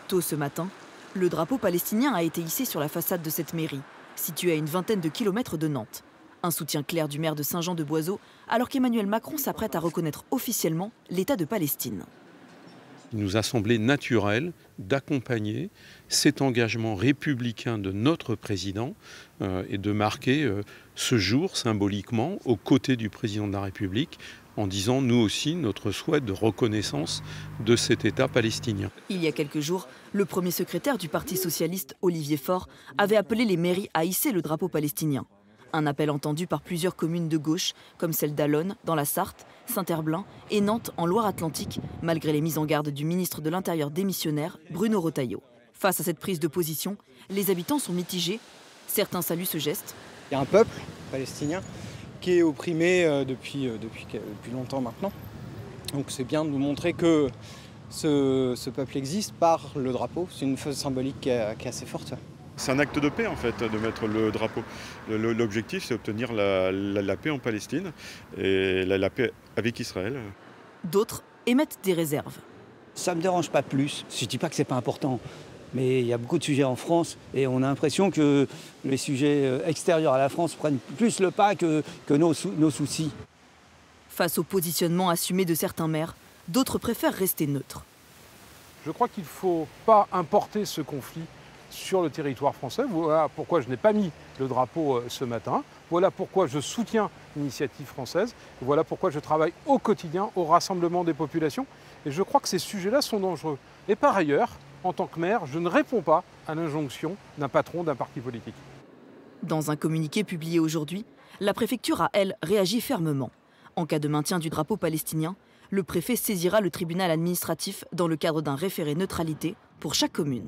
Tôt ce matin, le drapeau palestinien a été hissé sur la façade de cette mairie, située à une vingtaine de kilomètres de Nantes. Un soutien clair du maire de Saint-Jean-de-Boiseau, alors qu'Emmanuel Macron s'apprête à reconnaître officiellement l'État de Palestine. Il nous a semblé naturel d'accompagner cet engagement républicain de notre président et de marquer ce jour symboliquement aux côtés du président de la République en disant nous aussi notre souhait de reconnaissance de cet État palestinien. Il y a quelques jours, le premier secrétaire du Parti socialiste, Olivier Faure, avait appelé les mairies à hisser le drapeau palestinien. Un appel entendu par plusieurs communes de gauche, comme celle d'Allonne, dans la Sarthe, Saint-Herblain et Nantes, en Loire-Atlantique, malgré les mises en garde du ministre de l'Intérieur démissionnaire, Bruno Retailleau. Face à cette prise de position, les habitants sont mitigés. Certains saluent ce geste. Il y a un peuple palestinien qui est opprimé depuis longtemps maintenant. Donc c'est bien de nous montrer que ce peuple existe par le drapeau. C'est une phase symbolique qui est assez forte. C'est un acte de paix en fait, de mettre le drapeau. L'objectif c'est obtenir la paix en Palestine et la paix avec Israël. D'autres émettent des réserves. Ça ne me dérange pas plus. Je ne dis pas que ce n'est pas important. Mais il y a beaucoup de sujets en France et on a l'impression que les sujets extérieurs à la France prennent plus le pas que nos soucis. Face au positionnement assumé de certains maires, d'autres préfèrent rester neutres. Je crois qu'il ne faut pas importer ce conflit sur le territoire français. Voilà pourquoi je n'ai pas mis le drapeau ce matin. Voilà pourquoi je soutiens l'initiative française. Voilà pourquoi je travaille au quotidien au rassemblement des populations. Et je crois que ces sujets-là sont dangereux. Et par ailleurs, en tant que maire, je ne réponds pas à l'injonction d'un patron d'un parti politique. Dans un communiqué publié aujourd'hui, la préfecture a, elle, réagi fermement. En cas de maintien du drapeau palestinien, le préfet saisira le tribunal administratif dans le cadre d'un référé neutralité pour chaque commune.